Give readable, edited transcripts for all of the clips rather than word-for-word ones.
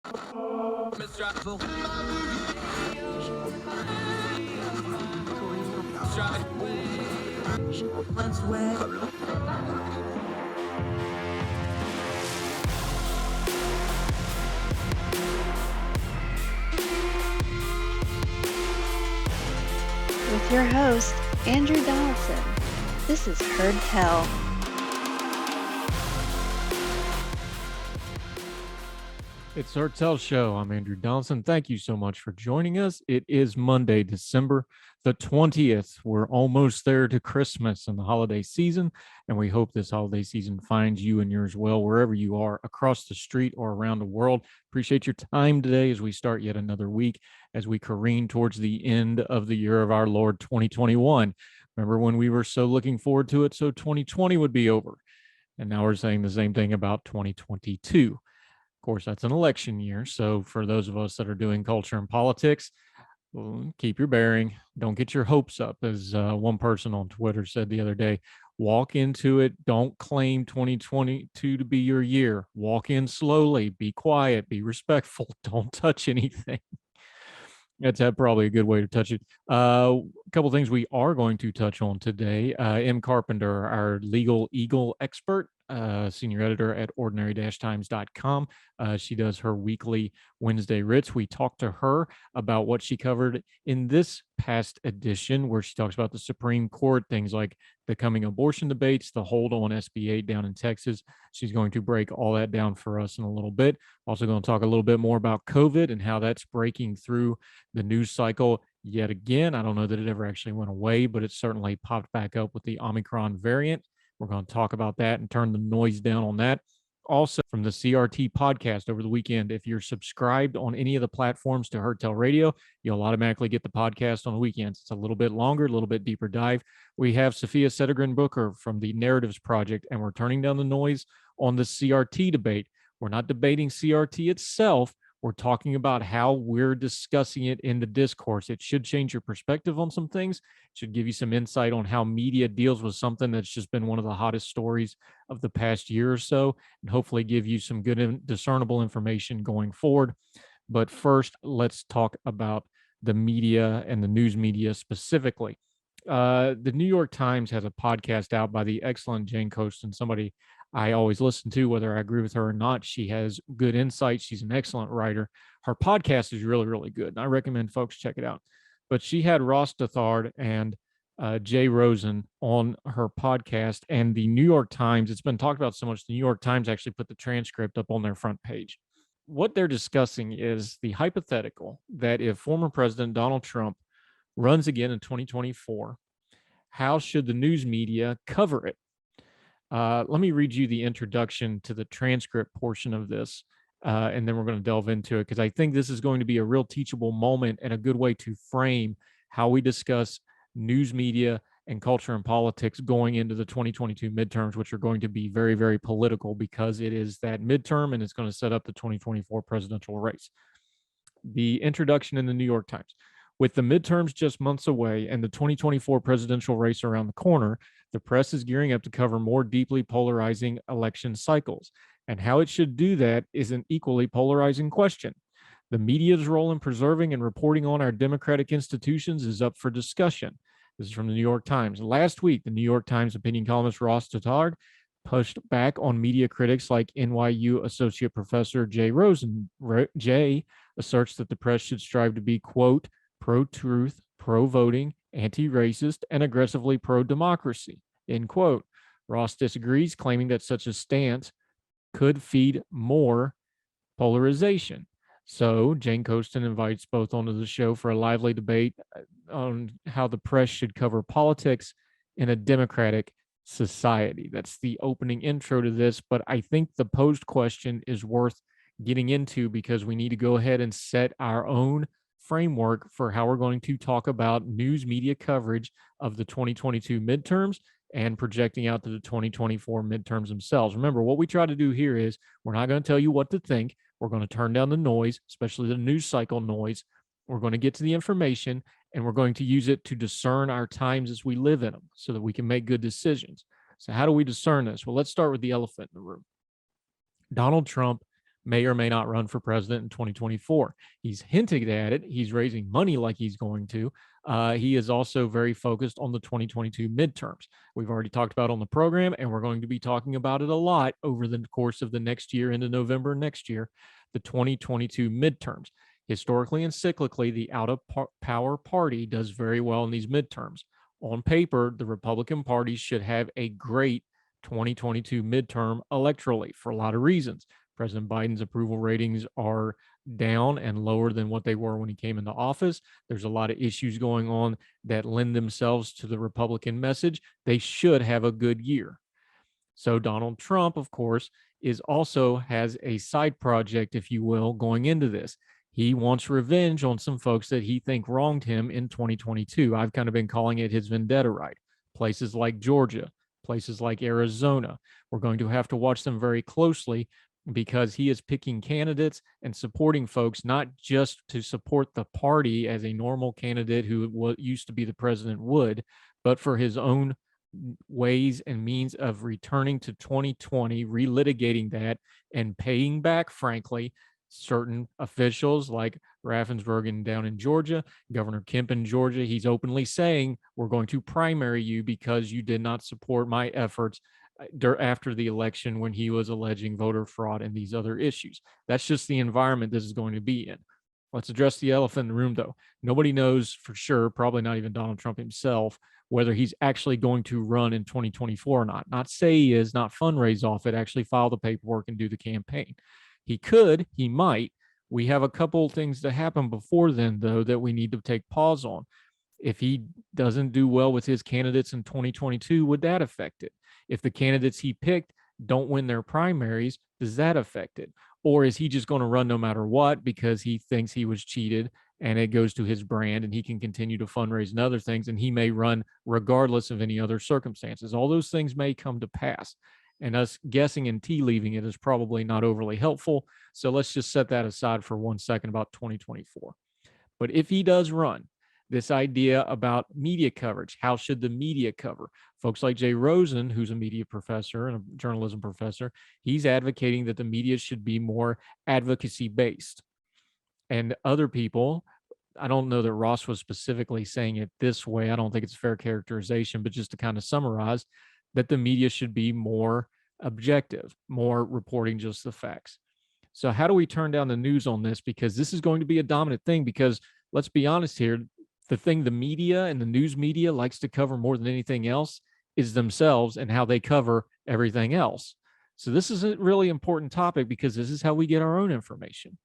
With your host, Andrew Donaldson. This is Heard Tell. It's Heard Tell Show. I'm Andrew Donaldson. Thank you so much for joining us. It is Monday, December the 20th. We're almost there to Christmas and the holiday season, and we hope this holiday season finds you and yours well wherever you are across the street or around the world. Appreciate your time today as we start yet another week as we careen towards the end of the year of our Lord 2021. Remember when we were so looking forward to it, so 2020 would be over. And now we're saying the same thing about 2022. Of course, that's an election year. So for those of us that are doing culture and politics, keep your bearing. Don't get your hopes up. As one person on Twitter said the other day, walk into it. Don't claim 2022 to be your year. Walk in slowly. Be quiet. Be respectful. Don't touch anything. That's probably a good way to touch it. A couple things we are going to touch on today. M. Carpenter, our legal eagle expert, senior editor at ordinary-times.com. She does her weekly Wednesday writs. We talked to her about what she covered in this past edition, where she talks about the Supreme Court, things like the coming abortion debates, the hold on SB 8 down in Texas. She's going to break all that down for us in a little bit. Also going to talk a little bit more about COVID and how that's breaking through the news cycle yet again. I don't know that it ever actually went away, but it certainly popped back up with the Omicron variant. We're going to talk about that and turn the noise down on that. Also, from the CRT podcast over the weekend, if you're subscribed on any of the platforms to Heard Tell Radio, you'll automatically get the podcast on the weekends. It's a little bit longer, a little bit deeper dive. We have Sophia Sedegren Booker from the Narratives Project, and we're turning down the noise on the CRT debate. We're not debating CRT itself. We're talking about how we're discussing it in the discourse. It should change your perspective on some things. It should give you some insight on how media deals with something that's just been one of the hottest stories of the past year or so, and hopefully give you some good and discernible information going forward. But first, let's talk about the media and the news media specifically. The New York Times has a podcast out by the excellent Jane Coaston, somebody I always listen to, whether I agree with her or not. She has good insight. She's an excellent writer. Her podcast is really, really good, and I recommend folks check it out. But she had Ross Dothard and Jay Rosen on her podcast, and the New York Times, it's been talked about so much, the New York Times actually put the transcript up on their front page. What they're discussing is the hypothetical that if former President Donald Trump runs again in 2024, how should the news media cover it? Let me read you the introduction to the transcript portion of this, and then we're going to delve into it, because I think this is going to be a real teachable moment and a good way to frame how we discuss news media and culture and politics going into the 2022 midterms, which are going to be very, very political because it is that midterm and it's going to set up the 2024 presidential race. The introduction in the New York Times. With the midterms just months away and the 2024 presidential race around the corner, the press is gearing up to cover more deeply polarizing election cycles. And how it should do that is an equally polarizing question. The media's role in preserving and reporting on our democratic institutions is up for discussion. This is from the New York Times. Last week, the New York Times opinion columnist Ross Dothard pushed back on media critics like NYU Associate Professor Jay Rosen. Jay asserts that the press should strive to be, quote, pro-truth, pro-voting, anti-racist, and aggressively pro-democracy, end quote. Ross disagrees, claiming that such a stance could feed more polarization. So Jane Coaston invites both onto the show for a lively debate on how the press should cover politics in a democratic society. That's the opening intro to this, but I think the posed question is worth getting into because we need to go ahead and set our own framework for how we're going to talk about news media coverage of the 2022 midterms and projecting out to the 2024 midterms themselves. Remember, what we try to do here is we're not going to tell you what to think. We're going to turn down the noise, especially the news cycle noise. We're going to get to the information, and we're going to use it to discern our times as we live in them so that we can make good decisions. So how do we discern this? Well, let's start with the elephant in the room. Donald Trump may or may not run for president in 2024. He's hinting at it. He's raising money like he's going to. He is also very focused on the 2022 midterms. We've already talked about on the program, and we're going to be talking about it a lot over the course of the next year into November next year, the 2022 midterms. Historically and cyclically, the out of power party does very well in these midterms. On paper, the Republican Party should have a great 2022 midterm electorally for a lot of reasons. President Biden's approval ratings are down and lower than what they were when he came into office. There's a lot of issues going on that lend themselves to the Republican message. They should have a good year. So Donald Trump, of course, has a side project, if you will, going into this. He wants revenge on some folks that he think wronged him in 2022. I've kind of been calling it his vendetta right. Places like Georgia, places like Arizona. We're going to have to watch them very closely because he is picking candidates and supporting folks, not just to support the party as a normal candidate who used to be the president would, but for his own ways and means of returning to 2020, relitigating that, and paying back, frankly, certain officials like Raffensperger down in Georgia, Governor Kemp in Georgia. He's openly saying, we're going to primary you because you did not support my efforts after the election when he was alleging voter fraud and these other issues. That's just the environment this is going to be in. Let's address the elephant in the room, though. Nobody knows for sure, probably not even Donald Trump himself, whether he's actually going to run in 2024 or not. Not say he is, not fundraise off it, actually file the paperwork and do the campaign. He could, he might. We have a couple things that happen before then, though, that we need to take pause on. If he doesn't do well with his candidates in 2022, would that affect it? If the candidates he picked don't win their primaries, does that affect it? Or is he just going to run no matter what because he thinks he was cheated and it goes to his brand and he can continue to fundraise and other things, and he may run regardless of any other circumstances? All those things may come to pass. And us guessing and tea leaving it is probably not overly helpful. So let's just set that aside for 1 second about 2024. But if he does run, this idea about media coverage, how should the media cover? Folks like Jay Rosen, who's a media professor and a journalism professor, he's advocating that the media should be more advocacy based. And other people, I don't know that Ross was specifically saying it this way. I don't think it's a fair characterization, but just to kind of summarize, that the media should be more objective, more reporting just the facts. So how do we turn down the news on this? Because this is going to be a dominant thing, because let's be honest here, the thing the media and the news media likes to cover more than anything else is themselves and how they cover everything else. So this is a really important topic because this is how we get our own information.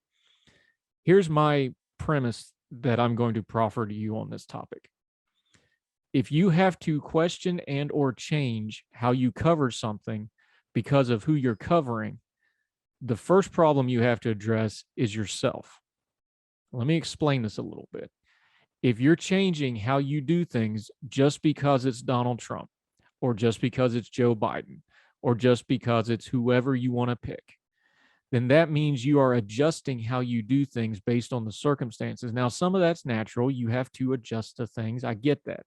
Here's my premise that I'm going to proffer to you on this topic. If you have to question and or change how you cover something because of who you're covering, the first problem you have to address is yourself. Let me explain this a little bit. If you're changing how you do things just because it's Donald Trump, or just because it's Joe Biden, or just because it's whoever you want to pick, then that means you are adjusting how you do things based on the circumstances. Now, some of that's natural. You have to adjust to things. I get that.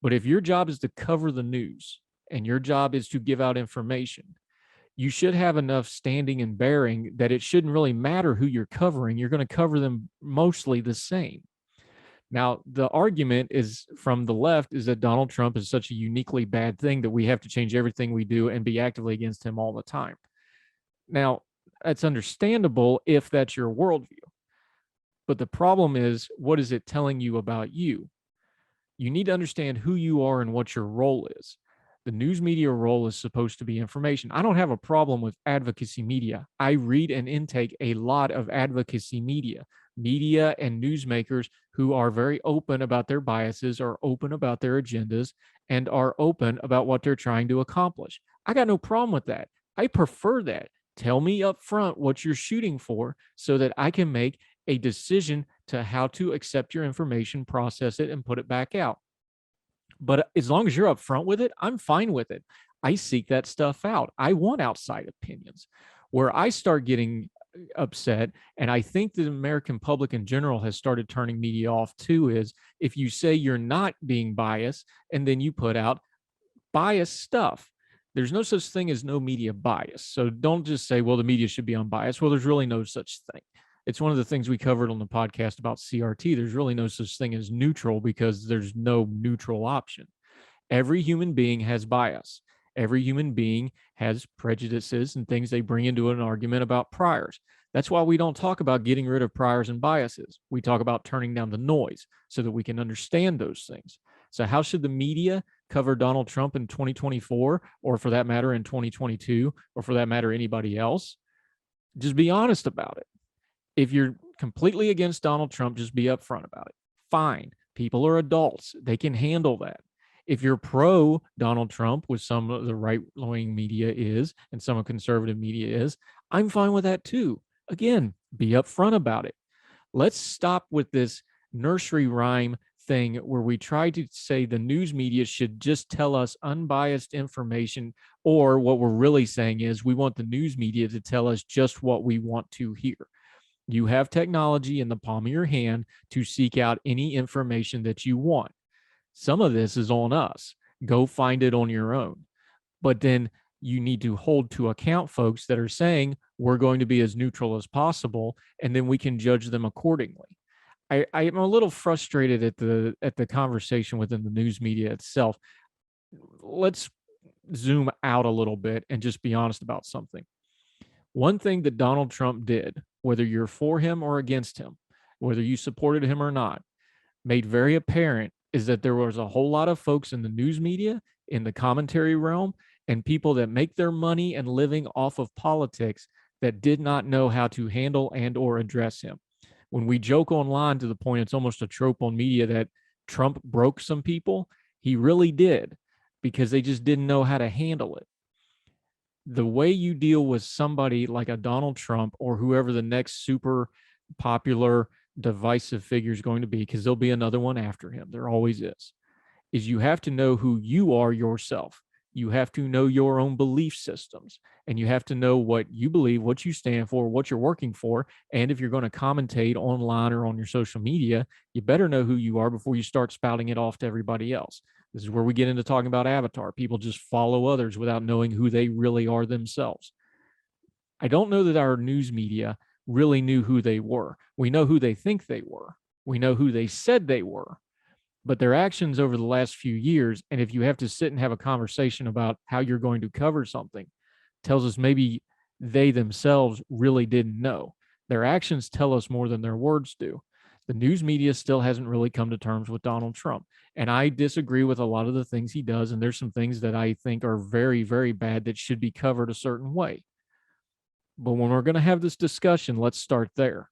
But if your job is to cover the news and your job is to give out information, you should have enough standing and bearing that it shouldn't really matter who you're covering. You're going to cover them mostly the same. Now, the argument is from the left is that Donald Trump is such a uniquely bad thing that we have to change everything we do and be actively against him all the time. Now, that's understandable if that's your worldview. But the problem is, what is it telling you about you? You need to understand who you are and what your role is. The news media role is supposed to be information. I don't have a problem with advocacy media. I read and intake a lot of advocacy media and newsmakers who are very open about their biases, are open about their agendas, and are open about what they're trying to accomplish. I got no problem with that. I prefer that. Tell me up front what you're shooting for so that I can make a decision to how to accept your information, process it, and put it back out. But as long as you're upfront with it, I'm fine with it. I seek that stuff out. I want outside opinions. Where I start getting upset, and I think the American public in general has started turning media off too, is if you say you're not being biased and then you put out biased stuff. There's no such thing as no media bias. So don't just say, well, the media should be unbiased. Well, there's really no such thing. It's one of the things we covered on the podcast about CRT. There's really no such thing as neutral because there's no neutral option. Every human being has bias. Every human being has prejudices and things they bring into an argument about priors. That's why we don't talk about getting rid of priors and biases. We talk about turning down the noise so that we can understand those things. So how should the media cover Donald Trump in 2024, or for that matter in 2022, or for that matter anybody else? Just be honest about it. If you're completely against Donald Trump, just be upfront about it. Fine. People are adults. They can handle that. If you're pro Donald Trump, which some of the right-wing media is and some of conservative media is, I'm fine with that too. Again, be upfront about it. Let's stop with this nursery rhyme thing where we try to say the news media should just tell us unbiased information, or what we're really saying is we want the news media to tell us just what we want to hear. You have technology in the palm of your hand to seek out any information that you want. Some of this is on us. Go find it on your own. But then you need to hold to account folks that are saying we're going to be as neutral as possible, and then we can judge them accordingly. I am a little frustrated at the conversation within the news media itself. Let's zoom out a little bit and just be honest about something. One thing that Donald Trump did, whether you're for him or against him, whether you supported him or not, made very apparent is that there was a whole lot of folks in the news media, in the commentary realm, and people that make their money and living off of politics that did not know how to handle and or address him. When we joke online to the point it's almost a trope on media that Trump broke some people, he really did, because they just didn't know how to handle it. The way you deal with somebody like a Donald Trump or whoever the next super popular divisive figure is going to be, because there'll be another one after him, there always is you have to know who you are yourself. You have to know your own belief systems, and you have to know what you believe, what you stand for, what you're working for. And if you're going to commentate online or on your social media, you better know who you are before you start spouting it off to everybody else. This is where we get into talking about avatar. People just follow others without knowing who they really are themselves. I don't know that our news media really knew who they were. We know who they think they were. We know who they said they were. But their actions over the last few years, and if you have to sit and have a conversation about how you're going to cover something, tells us maybe they themselves really didn't know. Their actions tell us more than their words do. The news media still hasn't really come to terms with Donald Trump. And I disagree with a lot of the things he does. And there's some things that I think are very, very bad that should be covered a certain way. But when we're going to have this discussion, let's start there.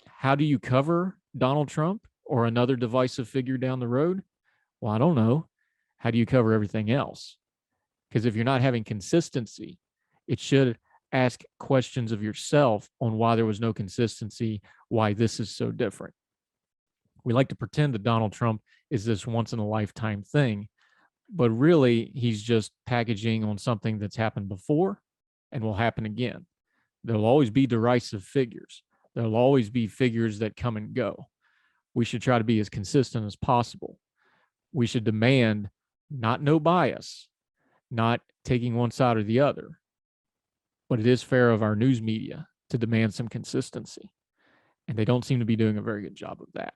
How do you cover Donald Trump or another divisive figure down the road? Well, I don't know. How do you cover everything else? Because if you're not having consistency, it should ask questions of yourself on why there was no consistency, why this is so different. We like to pretend that Donald Trump is this once in a lifetime thing, but really he's just packaging on something that's happened before and will happen again. There'll always be derisive figures. There'll always be figures that come and go. We should try to be as consistent as possible. We should demand not no bias, not taking one side or the other, but it is fair of our news media to demand some consistency. And they don't seem to be doing a very good job of that.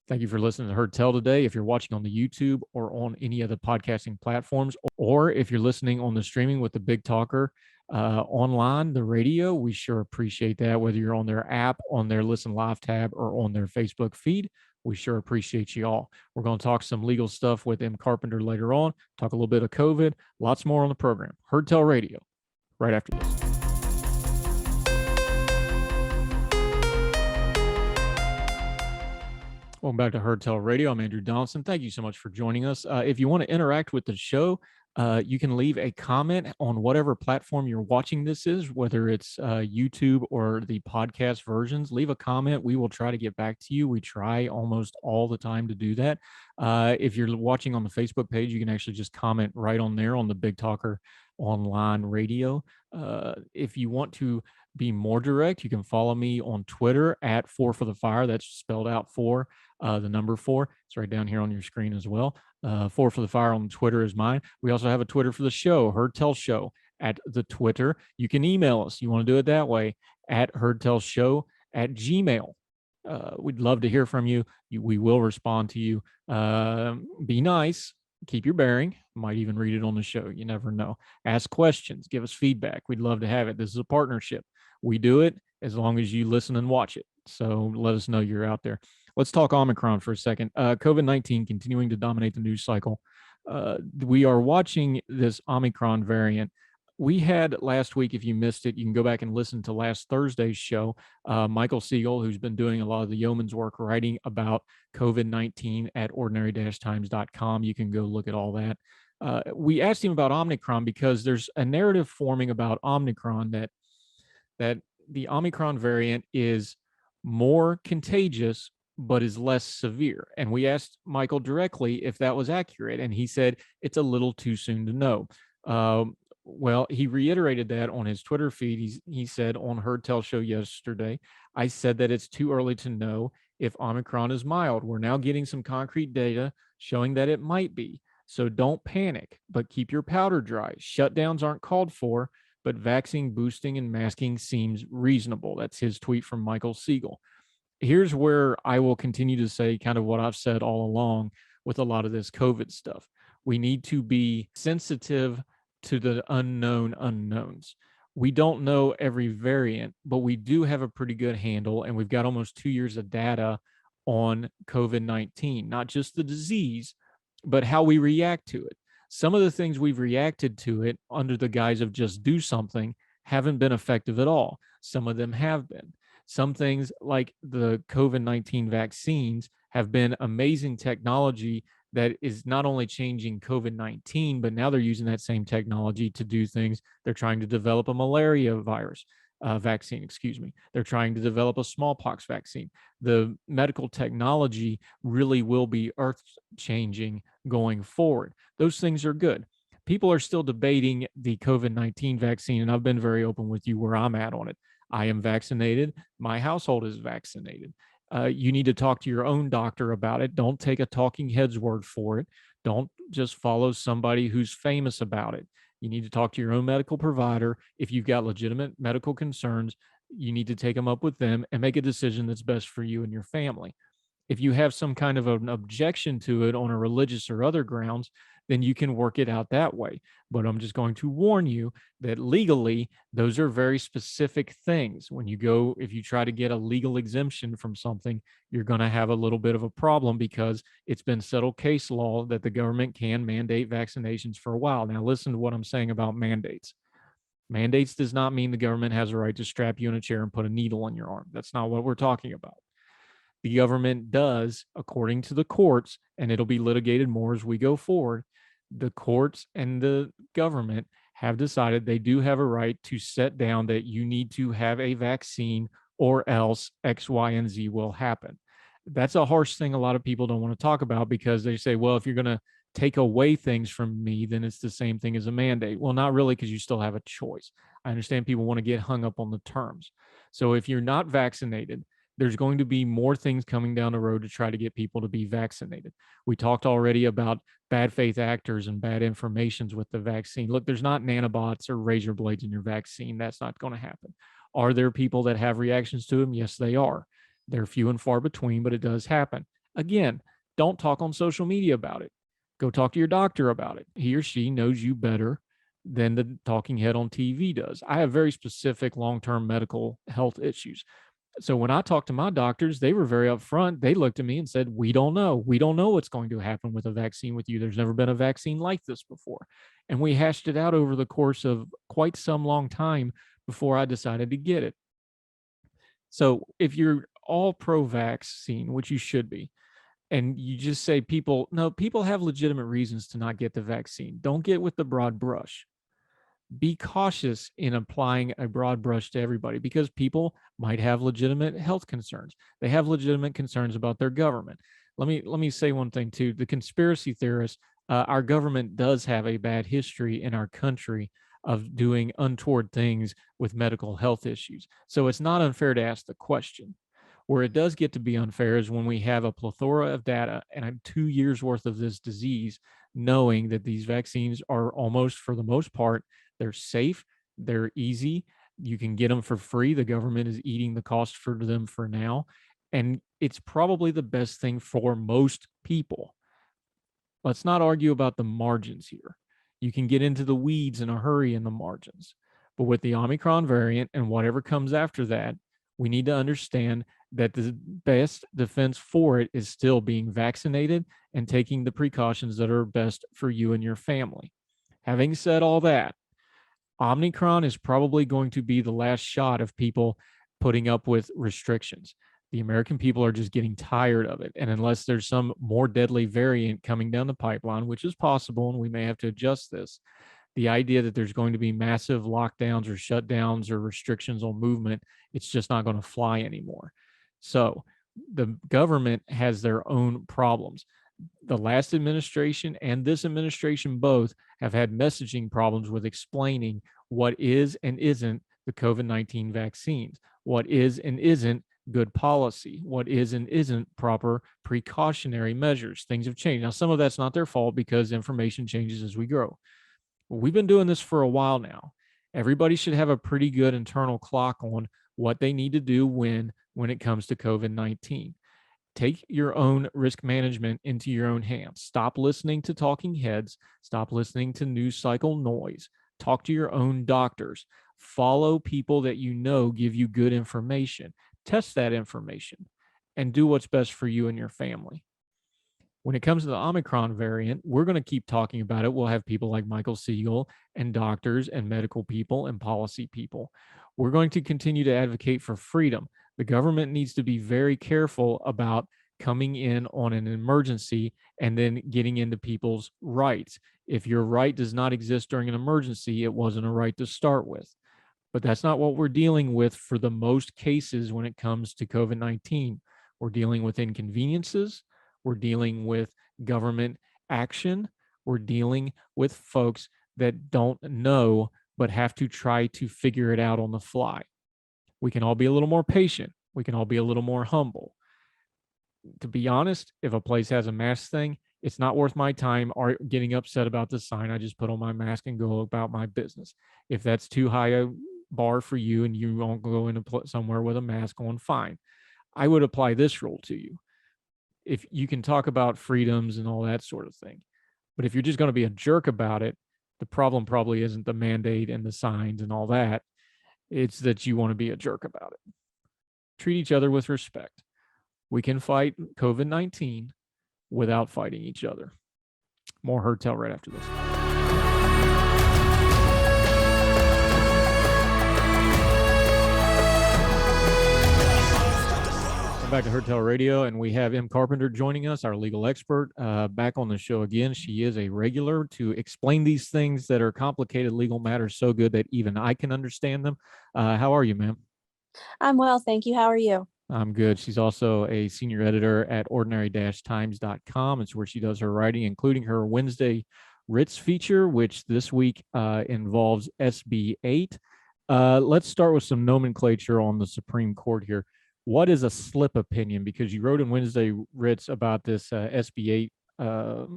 Thank you for listening to Heard Tell today. If you're watching on the YouTube or on any of the podcasting platforms, or if you're listening on the streaming with the Big Talker online, the radio, we sure appreciate that. Whether you're on their app, on their Listen Live tab, or on their Facebook feed, we sure appreciate you all. We're going to talk some legal stuff with Carpenter later on, talk a little bit of COVID, lots more on the program. Heard Tell Radio, right after this. Welcome back to Heard Tell Radio. I'm Andrew Donaldson. Thank you so much for joining us. If you want to interact with the show, you can leave a comment on whatever platform you're watching this is, whether it's YouTube or the podcast versions. Leave a comment. We will try to get back to you. We try almost all the time to do that. If you're watching on the Facebook page, you can actually just comment right on there on the Big Talker online radio. If you want to be more direct, you can follow me on Twitter at 4 for the Fire. That's spelled out 4, the number 4. It's right down here on your screen as well. Four for the Fire on Twitter is mine. We also have a Twitter for the show, Heard Tell Show at the Twitter. You can email us. You want to do it that way at heardtellshow@gmail. We'd love to hear from you. We will respond to you. Be nice. Keep your bearing. Might even read it on the show. You never know. Ask questions. Give us feedback. We'd love to have it. This is a partnership. We do it as long as you listen and watch it. So let us know you're out there. Let's talk Omicron for a second. COVID-19 continuing to dominate the news cycle. We are watching this Omicron variant. We had last week, if you missed it, you can go back and listen to last Thursday's show. Michael Siegel, who's been doing a lot of the yeoman's work writing about COVID-19 at ordinary-times.com. You can go look at all that. We asked him about Omicron because there's a narrative forming about Omicron that the Omicron variant is more contagious but is less severe. And we asked Michael directly if that was accurate, and he said it's a little too soon to know. Well, he reiterated that on his Twitter feed. He said on Heard Tell Show yesterday, I said that it's too early to know if Omicron is mild. We're now getting some concrete data showing that it might be. So don't panic, but keep your powder dry. Shutdowns aren't called for, but vaccine boosting and masking seems reasonable. That's his tweet from Michael Siegel. Here's where I will continue to say kind of what I've said all along with a lot of this COVID stuff. We need to be sensitive to the unknown unknowns. We don't know every variant, but we do have a pretty good handle, and we've got almost 2 years of data on COVID-19, not just the disease, but how we react to it. Some of the things we've reacted to it under the guise of just do something haven't been effective at all. Some of them have been. Some things like the COVID-19 vaccines have been amazing technology that is not only changing COVID-19, but now they're using that same technology to do things. They're trying to develop a malaria vaccine, They're trying to develop a smallpox vaccine. The medical technology really will be earth-changing going forward. Those things are good. People are still debating the COVID-19 vaccine, and I've been very open with you where I'm at on it. I am vaccinated. My household is vaccinated. You need to talk to your own doctor about it. Don't take a talking head's word for it. Don't just follow somebody who's famous about it. You need to talk to your own medical provider. If you've got legitimate medical concerns, you need to take them up with them and make a decision that's best for you and your family. If you have some kind of an objection to it on a religious or other grounds, then you can work it out that way. But I'm just going to warn you that legally, those are very specific things. When you go, if you try to get a legal exemption from something, you're going to have a little bit of a problem because it's been settled case law that the government can mandate vaccinations for a while. Now, listen to what I'm saying about mandates. Mandates does not mean the government has a right to strap you in a chair and put a needle in your arm. That's not what we're talking about. The government does, according to the courts, and it'll be litigated more as we go forward, the courts and the government have decided they do have a right to set down that you need to have a vaccine or else X, Y, and Z will happen. That's a harsh thing a lot of people don't want to talk about because they say, well, if you're going to take away things from me, then it's the same thing as a mandate. Well, not really, because you still have a choice. I understand people want to get hung up on the terms. So if you're not vaccinated, there's going to be more things coming down the road to try to get people to be vaccinated. We talked already about bad faith actors and bad informations with the vaccine. Look, there's not nanobots or razor blades in your vaccine. That's not going to happen. Are there people that have reactions to them? Yes, they are. They're few and far between, but it does happen. Again, don't talk on social media about it. Go talk to your doctor about it. He or she knows you better than the talking head on TV does. I have very specific long-term medical health issues. So when I talked to my doctors, they were very upfront. They looked at me and said, we don't know. We don't know what's going to happen with a vaccine with you. There's never been a vaccine like this before. And we hashed it out over the course of quite some long time before I decided to get it. So if you're all pro-vaccine, which you should be, and you just say people have legitimate reasons to not get the vaccine. Don't get with the broad brush. Be cautious in applying a broad brush to everybody because people might have legitimate health concerns. They have legitimate concerns about their government. Let me say one thing too. The conspiracy theorists, our government does have a bad history in our country of doing untoward things with medical health issues. So it's not unfair to ask the question. Where it does get to be unfair is when we have a plethora of data and 2 years worth of this disease, knowing that these vaccines are almost, for the most part, they're safe, they're easy, you can get them for free. The government is eating the cost for them for now. And it's probably the best thing for most people. Let's not argue about the margins here. You can get into the weeds in a hurry in the margins. But with the Omicron variant and whatever comes after that, we need to understand that the best defense for it is still being vaccinated and taking the precautions that are best for you and your family. Having said all that, Omicron is probably going to be the last shot of people putting up with restrictions. The American people are just getting tired of it. And unless there's some more deadly variant coming down the pipeline, which is possible, and we may have to adjust this, the idea that there's going to be massive lockdowns or shutdowns or restrictions on movement, it's just not going to fly anymore. So the government has their own problems. The last administration and this administration both have had messaging problems with explaining what is and isn't the COVID-19 vaccines, what is and isn't good policy, what is and isn't proper precautionary measures. Things have changed. Now, some of that's not their fault because information changes as we grow. We've been doing this for a while now. Everybody should have a pretty good internal clock on what they need to do when it comes to COVID-19. Take your own risk management into your own hands. Stop listening to talking heads. Stop listening to news cycle noise. Talk to your own doctors. Follow people that you know give you good information. Test that information and do what's best for you and your family. When it comes to the Omicron variant, we're going to keep talking about it. We'll have people like Michael Siegel and doctors and medical people and policy people. We're going to continue to advocate for freedom. The government needs to be very careful about coming in on an emergency and then getting into people's rights. If your right does not exist during an emergency, it wasn't a right to start with. But that's not what we're dealing with for the most cases when it comes to COVID-19. We're dealing with inconveniences. We're dealing with government action. We're dealing with folks that don't know but have to try to figure it out on the fly. We can all be a little more patient. We can all be a little more humble. To be honest, if a place has a mask thing, it's not worth my time or getting upset about the sign. I just put on my mask and go about my business. If that's too high a bar for you and you won't go into somewhere with a mask on, fine. I would apply this rule to you. If you can talk about freedoms and all that sort of thing, but if you're just going to be a jerk about it, the problem probably isn't the mandate and the signs and all that. It's that you want to be a jerk about it. Treat each other with respect. We can fight COVID-19 without fighting each other. More Herd Tell right after this. Back to Herd Tell Radio, and we have M. Carpenter joining us, our legal expert, back on the show again. She is a regular to explain these things that are complicated legal matters so good that even I can understand them. How are you, ma'am? I'm well, thank you. How are you? I'm good. She's also a senior editor at ordinary-times.com. It's where she does her writing, including her Wednesday Writs feature, which this week involves SB 8. Let's start with some nomenclature on the Supreme Court here. What is a slip opinion? Because you wrote in Wednesday Writs about this SB 8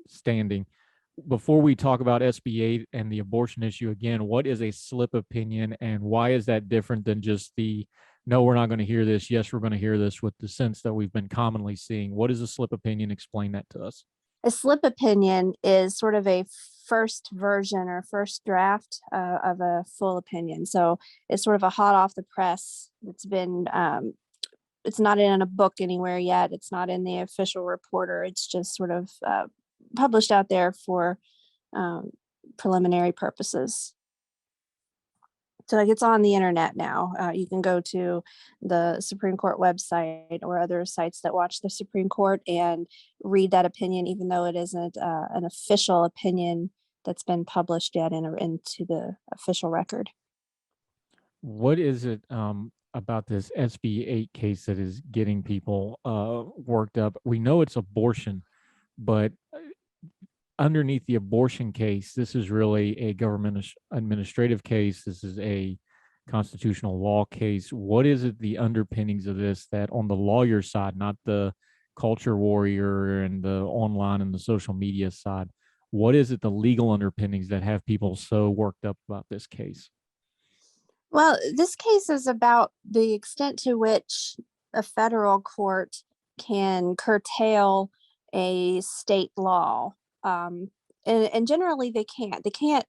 standing. Before we talk about SB 8 and the abortion issue again, what is a slip opinion and why is that different than just the, no, we're not going to hear this, yes, we're going to hear this, with the sense that we've been commonly seeing? What is a slip opinion? Explain that to us. A slip opinion is sort of a first version or first draft of a full opinion. So it's sort of a hot off the press. It's not in a book anywhere yet. It's not in the official reporter. It's just sort of published out there for preliminary purposes. So like it's on the internet now. You can go to the Supreme Court website or other sites that watch the Supreme Court and read that opinion, even though it isn't an official opinion that's been published yet into the official record. What is it about this SB 8 case that is getting people worked up? We know it's abortion, but underneath the abortion case, this is really a government administrative case. This is a constitutional law case. What is it, the underpinnings of this, that on the lawyer side, not the culture warrior and the online and the social media side, what is it, the legal underpinnings that have people so worked up about this case? Well, this case is about the extent to which a federal court can curtail a state law. And generally they can't.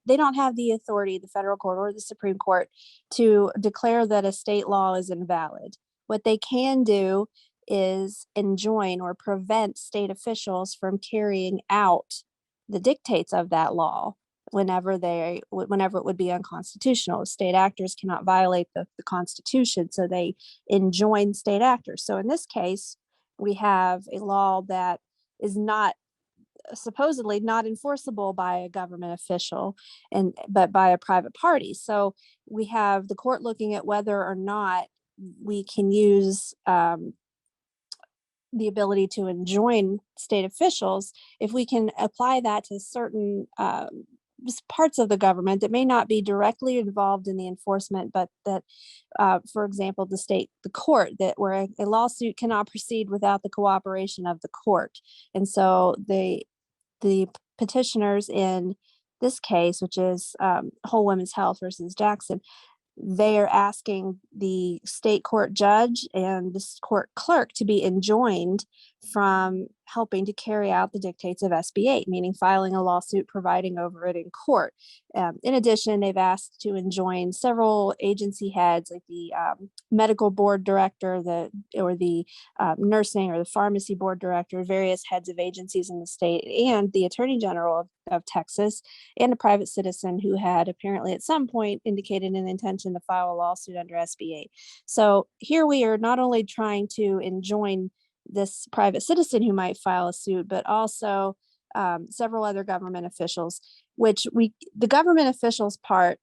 They don't have the authority, the federal court or the Supreme Court, to declare that a state law is invalid. What they can do is enjoin or prevent state officials from carrying out the dictates of that law whenever it would be unconstitutional. State actors cannot violate the Constitution, so they enjoin state actors. So in this case, we have a law that is not supposedly not enforceable by a government official but by a private party. So we have the court looking at whether or not we can use the ability to enjoin state officials, if we can apply that to certain parts of the government that may not be directly involved in the enforcement, but that, for example, the court, that where a lawsuit cannot proceed without the cooperation of the court. And so the petitioners in this case, which is Whole Women's Health versus Jackson, they are asking the state court judge and the court clerk to be enjoined from helping to carry out the dictates of SB 8, meaning filing a lawsuit, providing over it in court. In addition, they've asked to enjoin several agency heads, like the medical board director, the nursing or the pharmacy board director, various heads of agencies in the state, and the attorney general of Texas, and a private citizen who had apparently at some point indicated an intention to file a lawsuit under SB 8. So here we are not only trying to enjoin this private citizen who might file a suit, but also several other government officials, the government officials part,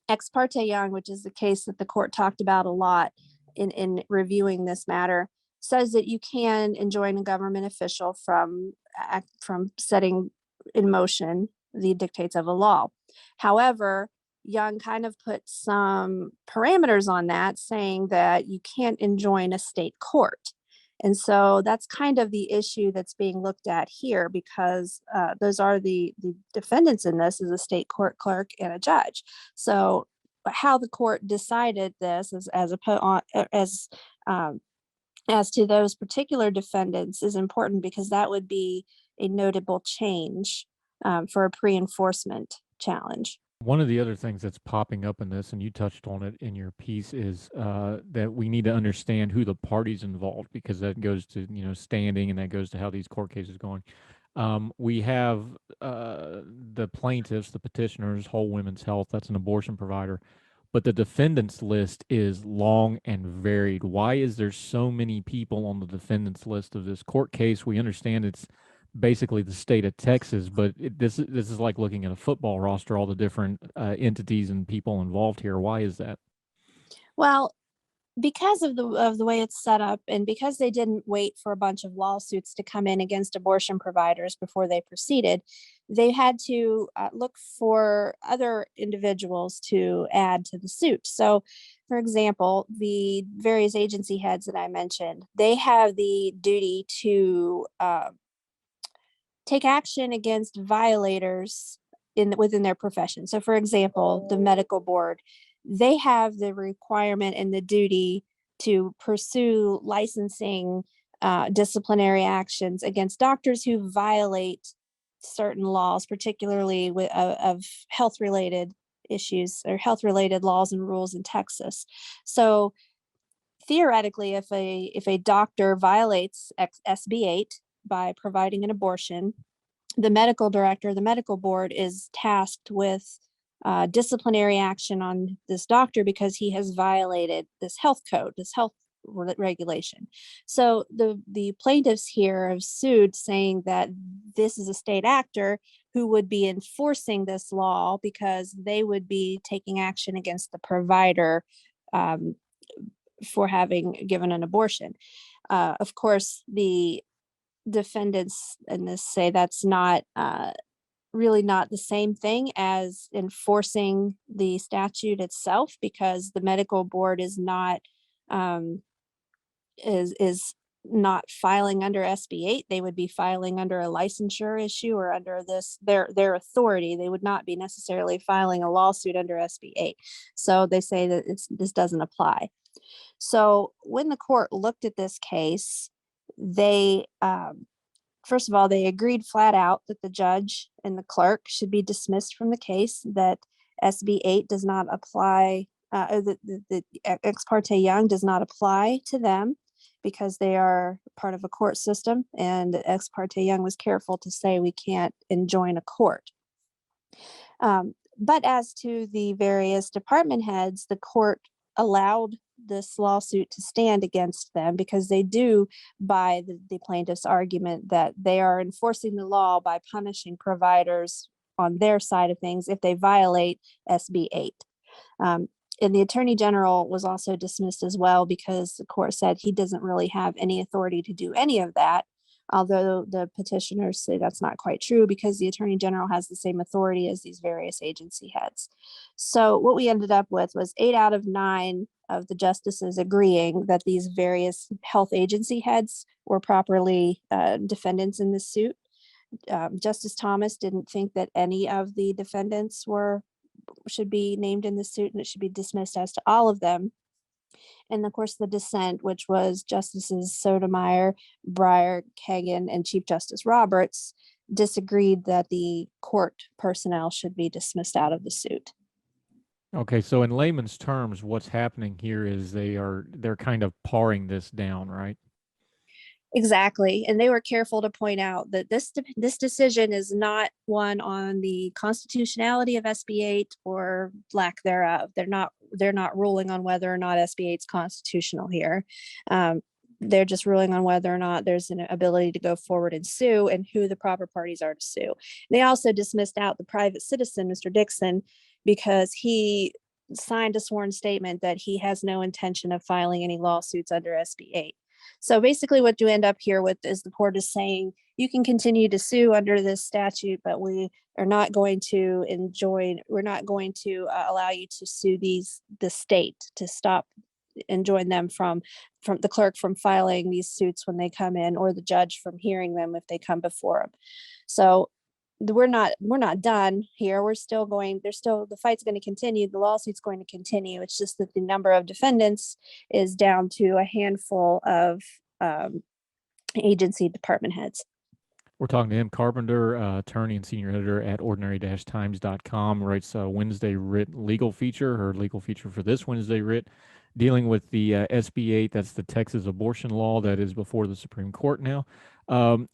Ex parte Young, which is the case that the court talked about a lot in reviewing this matter, says that you can enjoin a government official from setting in motion the dictates of a law. However, Young kind of put some parameters on that, saying that you can't enjoin a state court. And so that's kind of the issue that's being looked at here, because those are the defendants in this, is a state court clerk and a judge. So how the court decided this as to those particular defendants is important, because that would be a notable change for a pre-enforcement challenge. One of the other things that's popping up in this, and you touched on it in your piece, is that we need to understand who the parties involved, because that goes to, standing, and that goes to how these court cases are going. We have the plaintiffs, the petitioners, Whole Women's Health, that's an abortion provider, but the defendants list is long and varied. Why is there so many people on the defendants list of this court case? We understand it's basically the state of Texas, but this is like looking at a football roster, all the different entities and people involved here. Why is that? Well, because of the way it's set up, and because they didn't wait for a bunch of lawsuits to come in against abortion providers before they proceeded, they had to look for other individuals to add to the suit. So, for example, the various agency heads that I mentioned, they have the duty to take action against violators within their profession. So, for example, the medical board, they have the requirement and the duty to pursue licensing disciplinary actions against doctors who violate certain laws, particularly of health-related issues or health-related laws and rules in Texas. So theoretically, if a doctor violates SB 8 by providing an abortion, the medical director, the medical board, is tasked with disciplinary action on this doctor because he has violated this health code, this health regulation. So the plaintiffs here have sued, saying that this is a state actor who would be enforcing this law because they would be taking action against the provider for having given an abortion. Of course, the defendants in this say that's not really not the same thing as enforcing the statute itself, because the medical board is not um, is not filing under SB8. They would be filing under a licensure issue or under their authority. They would not be necessarily filing a lawsuit under SB8. So they say that this doesn't apply. So when the court looked at this case, they first of all, they agreed flat out that the judge and the clerk should be dismissed from the case, that SB8 does not apply, the Ex parte Young does not apply to them because they are part of a court system. And Ex parte Young was careful to say we can't enjoin a court. But as to the various department heads, the court allowed this lawsuit to stand against them because they do, by the plaintiff's argument, that they are enforcing the law by punishing providers on their side of things if they violate SB 8. And the attorney general was also dismissed as well because the court said he doesn't really have any authority to do any of that. Although the petitioners say that's not quite true because the attorney general has the same authority as these various agency heads. So what we ended up with was 8 out of 9 of the justices agreeing that these various health agency heads were properly defendants in this suit. Justice Thomas didn't think that any of the defendants should be named in the suit, and it should be dismissed as to all of them. And of course, the dissent, which was Justices Sotomayor, Breyer, Kagan, and Chief Justice Roberts, disagreed that the court personnel should be dismissed out of the suit. Okay, so in layman's terms, what's happening here is they're kind of paring this down, right? Exactly. And they were careful to point out that this decision is not one on the constitutionality of SB 8 or lack thereof. They're not ruling on whether or not SB 8 is constitutional here. They're just ruling on whether or not there's an ability to go forward and sue and who the proper parties are to sue. They also dismissed out the private citizen, Mr. Dixon, because he signed a sworn statement that he has no intention of filing any lawsuits under SB 8. So basically what you end up here with is the court is saying you can continue to sue under this statute, but we are not going to allow you to sue the state, to stop enjoin them from the clerk from filing these suits when they come in, or the judge from hearing them if they come before him. So we're not done here. The fight's going to continue. The lawsuit's going to continue. It's just that the number of defendants is down to a handful of agency department heads. We're talking to him, Carpenter, attorney and senior editor at ordinary-times.com, writes a Wednesday Writ legal feature, her legal feature for this Wednesday Writ, dealing with the SB 8, that's the Texas abortion law that is before the Supreme Court now.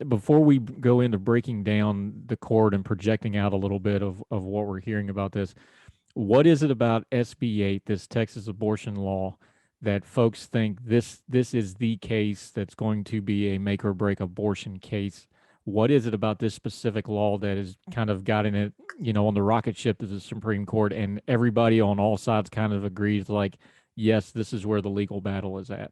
Before we go into breaking down the court and projecting out a little bit of what we're hearing about this, what is it about SB 8, this Texas abortion law, that folks think this is the case that's going to be a make or break abortion case? What is it about this specific law that has kind of gotten it, on the rocket ship to the Supreme Court, and everybody on all sides kind of agrees, like, yes, this is where the legal battle is at?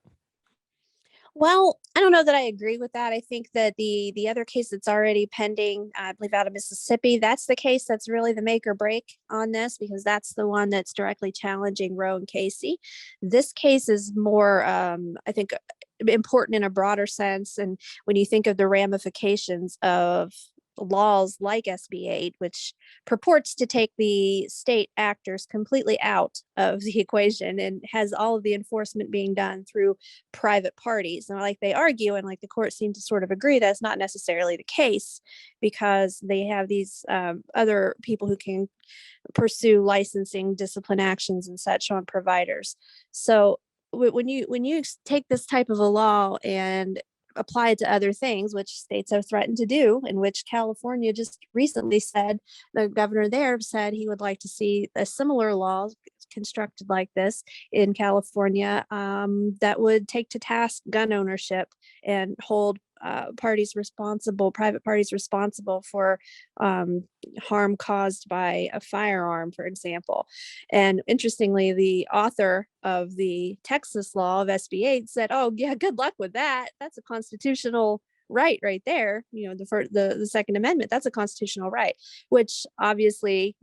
Well, I don't know that I agree with that. I think that the other case that's already pending, I believe out of Mississippi, that's the case that's really the make or break on this, because that's the one that's directly challenging Roe and Casey. This case is more, I think, important in a broader sense. And when you think of the ramifications of laws like SB 8, which purports to take the state actors completely out of the equation and has all of the enforcement being done through private parties. And like they argue, and like the court seemed to sort of agree, that's not necessarily the case, because they have these other people who can pursue licensing, discipline actions and such on providers. So when you take this type of a law and apply it to other things, which states have threatened to do, in which California just recently said, the governor there said he would like to see a similar law constructed like this in California, that would take to task gun ownership and hold private parties responsible for harm caused by a firearm, for example. And interestingly, the author of the Texas law of SB 8 said, oh yeah, good luck with that. That's a constitutional right there, the Second Amendment, that's a constitutional right, which obviously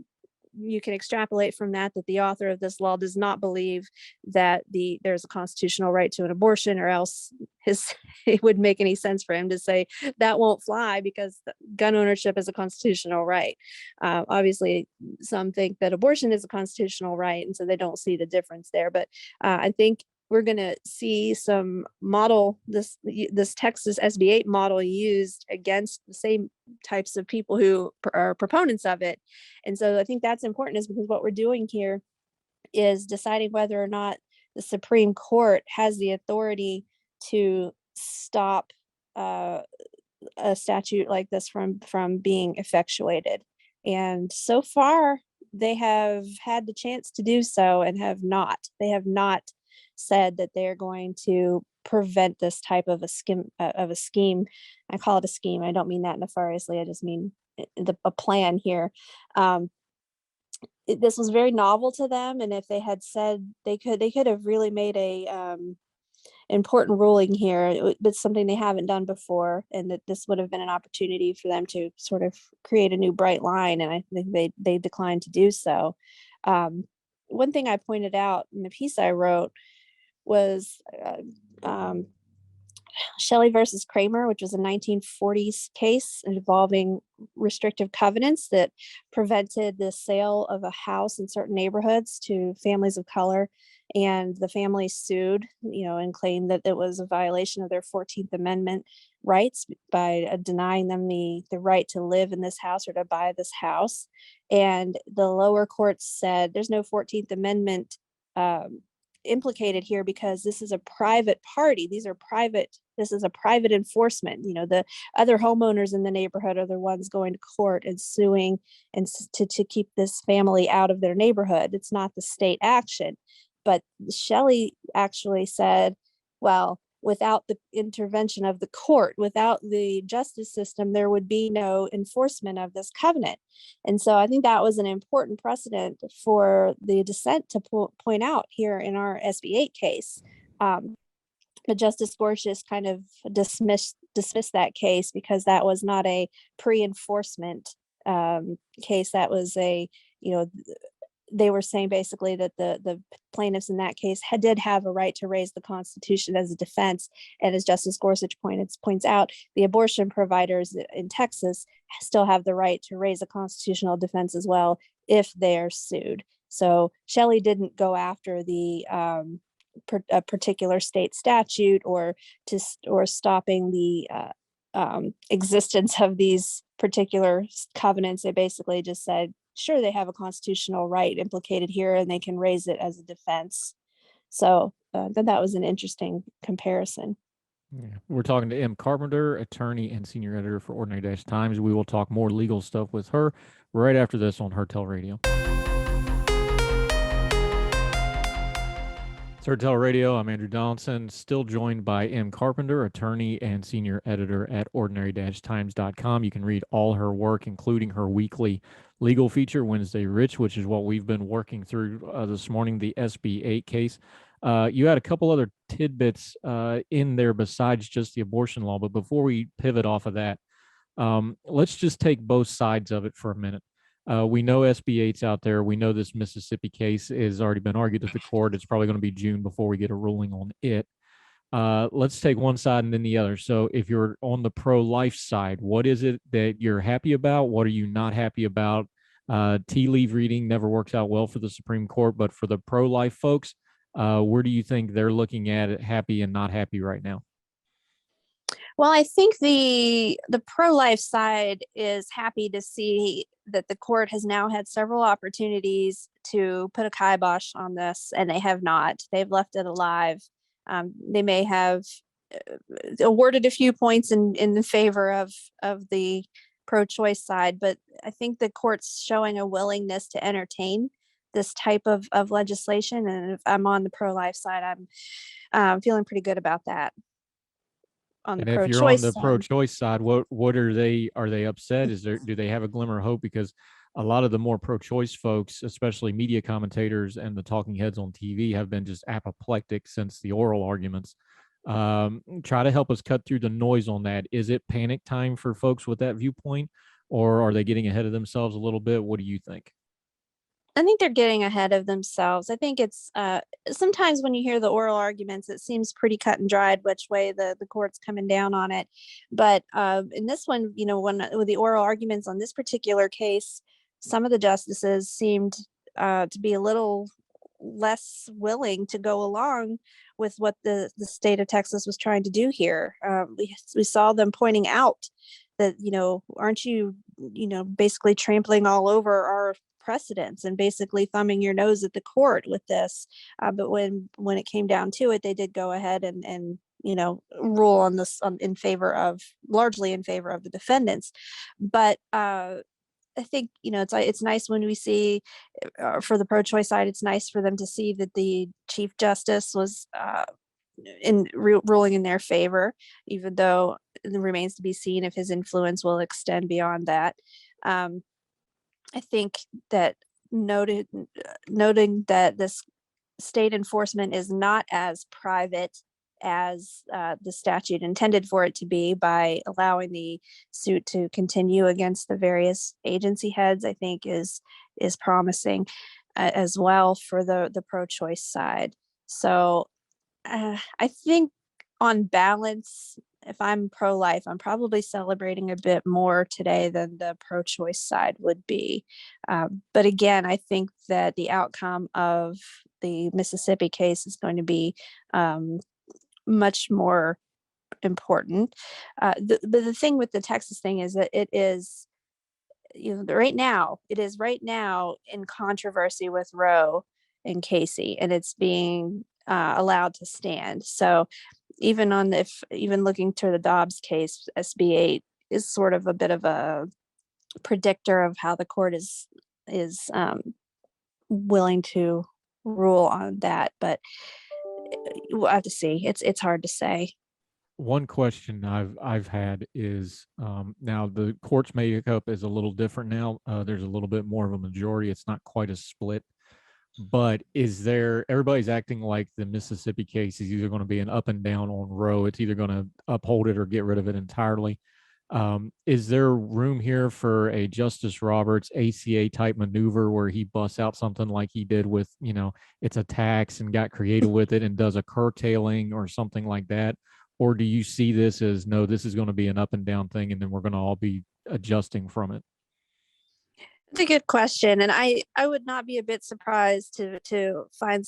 you can extrapolate from that the author of this law does not believe that there's a constitutional right to an abortion, or else it wouldn't make any sense for him to say that won't fly because gun ownership is a constitutional right. Obviously, some think that abortion is a constitutional right, and so they don't see the difference there. But I think we're going to see some this Texas SB8 model used against the same types of people who are proponents of it. And so I think that's important, is because what we're doing here is deciding whether or not the Supreme Court has the authority to stop a statute like this from being effectuated. And so far, they have had the chance to do so and have not. They have not said that they're going to prevent this type of a scheme. I call it a scheme. I don't mean that nefariously. I just mean a plan here. This was very novel to them, and if they had said they could have really made a important ruling here. It's something they haven't done before, and that this would have been an opportunity for them to sort of create a new bright line. And I think they declined to do so. One thing I pointed out in the piece I wrote was Shelley versus Kramer, which was a 1940s case involving restrictive covenants that prevented the sale of a house in certain neighborhoods to families of color. And the family sued, and claimed that it was a violation of their 14th Amendment rights by denying them the right to live in this house or to buy this house. And the lower courts said there's no 14th Amendment implicated here because this is a private party. This is a private enforcement. The other homeowners in the neighborhood are the ones going to court and suing and to keep this family out of their neighborhood. It's not the state action. But Shelley actually said, well, without the intervention of the court, without the justice system, there would be no enforcement of this covenant. And so I think that was an important precedent for the dissent to point out here in our SB8 case. But Justice Gorsuch kind of dismissed that case because that was not a pre-enforcement case. That was they were saying basically that the plaintiffs in that case did have a right to raise the Constitution as a defense. And as Justice Gorsuch points out, the abortion providers in Texas still have the right to raise a constitutional defense as well if they're sued. So Shelley didn't go after a particular state statute or stopping the existence of these particular covenants. They basically just said, sure, they have a constitutional right implicated here and they can raise it as a defense. So that was an interesting comparison. Yeah. We're talking to M. Carpenter, attorney and senior editor for Ordinary Times. We will talk more legal stuff with her right after this on Hertel Radio. It's Hertel Radio. I'm Andrew Donaldson, still joined by M. Carpenter, attorney and senior editor at ordinary-times.com. You can read all her work, including her weekly legal feature, Wednesday Rich, which is what we've been working through this morning, the SB8 case. You had a couple other tidbits in there besides just the abortion law, but before we pivot off of that, let's just take both sides of it for a minute. We know SB8's out there. We know this Mississippi case has already been argued at the court. It's probably going to be June before we get a ruling on it. Let's take one side and then the other. So if you're on the pro-life side, what is it that you're happy about? What are you not happy about? Tea leaf reading never works out well for the Supreme Court, but for the pro-life folks, where do you think they're looking at it happy and not happy right now? Well, I think the pro-life side is happy to see that the court has now had several opportunities to put a kibosh on this, and they have not. They've left it alive. They may have awarded a few points in the favor of the pro-choice side, but I think the court's showing a willingness to entertain this type of legislation. And if I'm on the pro-life side, I'm feeling pretty good about that. And if you're on the pro-choice side, what are they upset? Do they have a glimmer of hope? Because a lot of the more pro-choice folks, especially media commentators and the talking heads on TV, have been just apoplectic since the oral arguments. Try to help us cut through the noise on that. Is it panic time for folks with that viewpoint, or are they getting ahead of themselves a little bit? What do you think? I think they're getting ahead of themselves. I think it's sometimes when you hear the oral arguments, it seems pretty cut and dried which way the court's coming down on it. But in this one, when with the oral arguments on this particular case, some of the justices seemed to be a little less willing to go along with what the state of Texas was trying to do here. We saw them pointing out that, aren't you, basically trampling all over our precedents and basically thumbing your nose at the court with this. But when it came down to it, they did go ahead and rule on this largely in favor of the defendants. But I think it's nice when we see for the pro-choice side, it's nice for them to see that the Chief Justice was ruling in their favor, even though it remains to be seen if his influence will extend beyond that. I think that noting that this state enforcement is not as private as the statute intended for it to be, by allowing the suit to continue against the various agency heads, I think is promising as well for the pro-choice side. So I think on balance, if I'm pro-life, I'm probably celebrating a bit more today than the pro-choice side would be. But again, I think that the outcome of the Mississippi case is going to be much more important. But the thing with the Texas thing is that it is, right now in controversy with Roe and Casey, and it's being allowed to stand. So even looking to the Dobbs case, SB 8 is sort of a bit of a predictor of how the court is willing to rule on that. But we'll have to see. It's hard to say. One question I've had is now the court's makeup is a little different now. There's a little bit more of a majority. It's not quite a split. But everybody's acting like the Mississippi case is either going to be an up and down on Roe. It's either going to uphold it or get rid of it entirely. Is there room here for a Justice Roberts ACA type maneuver where he busts out something like he did with, it's a tax and got creative with it and does a curtailing or something like that? Or do you see this as, no, this is going to be an up and down thing and then we're going to all be adjusting from it? It's a good question, and I would not be a bit surprised to find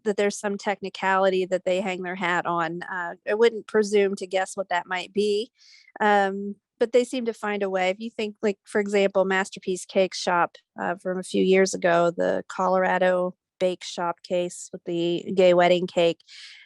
that there's some technicality that they hang their hat on. I wouldn't presume to guess what that might be, but they seem to find a way. If you think, like, for example, Masterpiece Cake Shop from a few years ago, the Colorado bake shop case with the gay wedding cake,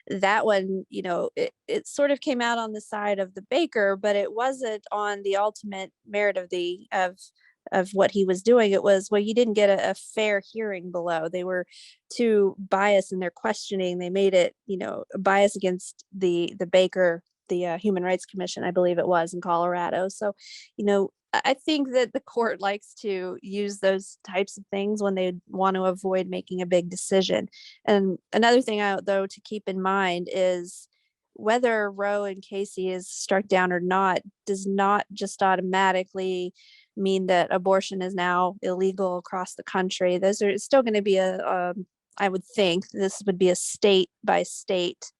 that one, it sort of came out on the side of the baker, but it wasn't on the ultimate merit of what he was doing. It was, well, you didn't get a fair hearing below. They were too biased in their questioning. They made it, a bias against the baker, the Human Rights Commission, I believe it was, in Colorado. So, I think that the court likes to use those types of things when they want to avoid making a big decision. And another thing, though, to keep in mind is whether Roe and Casey is struck down or not does not just automatically mean that abortion is now illegal across the country. It's still going to be I would think this would be a state by state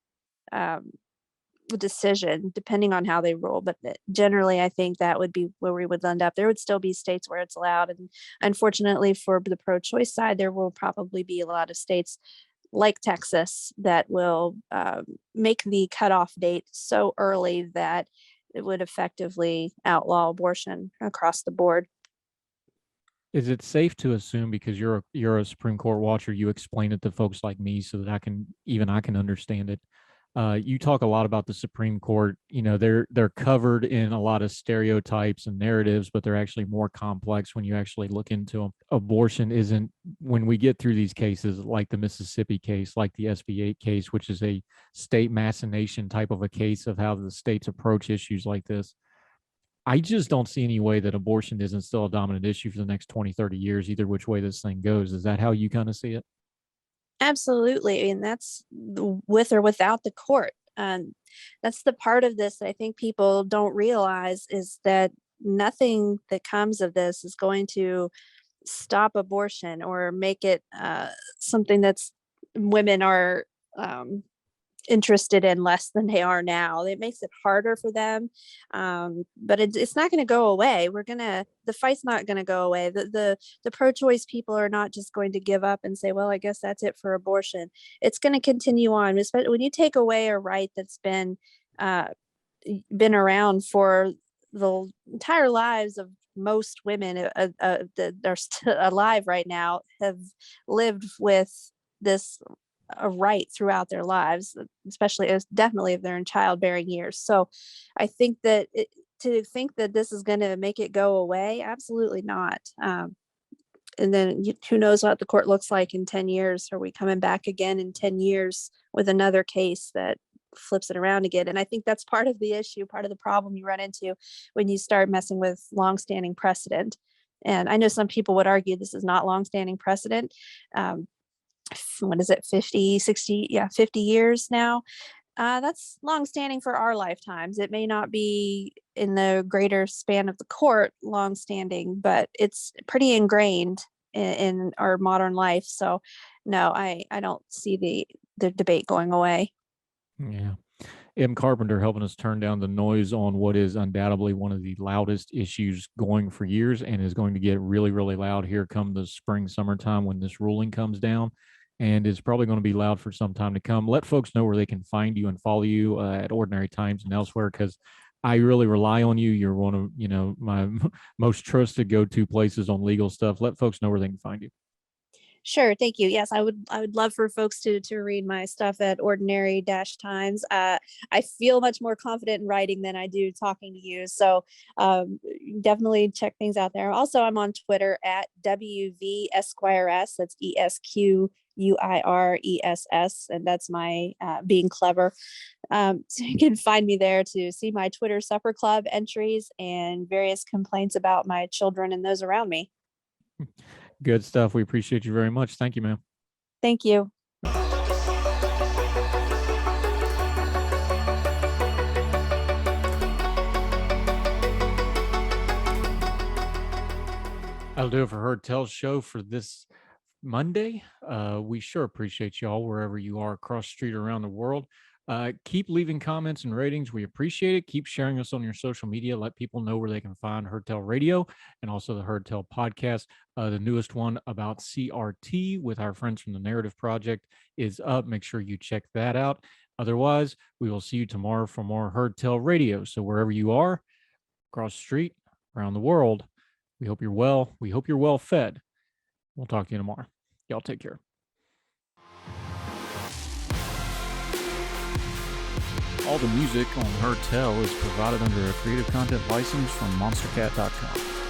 decision, depending on how they rule. But generally, I think that would be where we would end up. There would still be states where it's allowed. And unfortunately for the pro-choice side, there will probably be a lot of states like Texas that will make the cutoff date so early that it would effectively outlaw abortion across the board. Is it safe to assume, because you're a Supreme Court watcher, you explain it to folks like me so that I can understand it? You talk a lot about the Supreme Court. They're covered in a lot of stereotypes and narratives, but they're actually more complex when you actually look into them. Abortion isn't, when we get through these cases like the Mississippi case, like the SB 8 case, which is a state machination type of a case of how the states approach issues like this. I just don't see any way that abortion isn't still a dominant issue for the next 20, 30 years, either which way this thing goes. Is that how you kind of see it? Absolutely. And that's with or without the court. That's the part of this that I think people don't realize, is that nothing that comes of this is going to stop abortion or make it something that's women are um, interested in less than they are now. It makes it harder for them, but it's not going to go away. The fight's not going to go away. The pro-choice people are not just going to give up and say, well, I guess that's it for abortion. It's going to continue on, especially when you take away a right that's uh, been around for the entire lives of most women that are still alive right now, have lived with this a right throughout their lives, especially as definitely if they're in childbearing years. So I think that to think that this is going to make it go away, absolutely not. And then who knows what the court looks like in 10 years? Are we coming back again in 10 years with another case that flips it around again? And I think that's part of the issue, part of the problem you run into when you start messing with longstanding precedent. And I know some people would argue this is not longstanding precedent. What is it, 50, 60, 50 years now. That's longstanding for our lifetimes. It may not be in the greater span of the court longstanding, but it's pretty ingrained in our modern life. So no, I don't see the debate going away. Yeah. M. Carpenter helping us turn down the noise on what is undoubtedly one of the loudest issues going for years, and is going to get really, really loud here come the spring, summertime when this ruling comes down, and is probably going to be loud for some time to come. Let folks know where they can find you and follow you at Ordinary Times and elsewhere, because I really rely on you. You're one of my most trusted go-to places on legal stuff. Let folks know where they can find you. Sure. Thank you. Yes, I would love for folks to read my stuff at Ordinary-Times. I feel much more confident in writing than I do talking to you. So definitely check things out there. Also, I'm on Twitter at WV Esquires. That's ESQUIRESS. And that's my being clever. So you can find me there to see my Twitter Supper Club entries and various complaints about my children and those around me. Good stuff. We appreciate you very much. Thank you, ma'am. Thank you. I'll do it for Heard Tell's show for this Monday. We sure appreciate y'all wherever you are across the street or around the world. Keep leaving comments and ratings. We appreciate it. Keep sharing us on your social media. Let people know where they can find Heard Tell Radio and also the Heard Tell podcast. The newest one about CRT with our friends from the Narrative Project is up. Make sure you check that out. Otherwise, we will see you tomorrow for more Heard Tell Radio. So wherever you are, across the street, around the world, we hope you're well. We hope you're well fed. We'll talk to you tomorrow. Y'all take care. All the music on Heard Tell is provided under a Creative Content license from monstercat.com.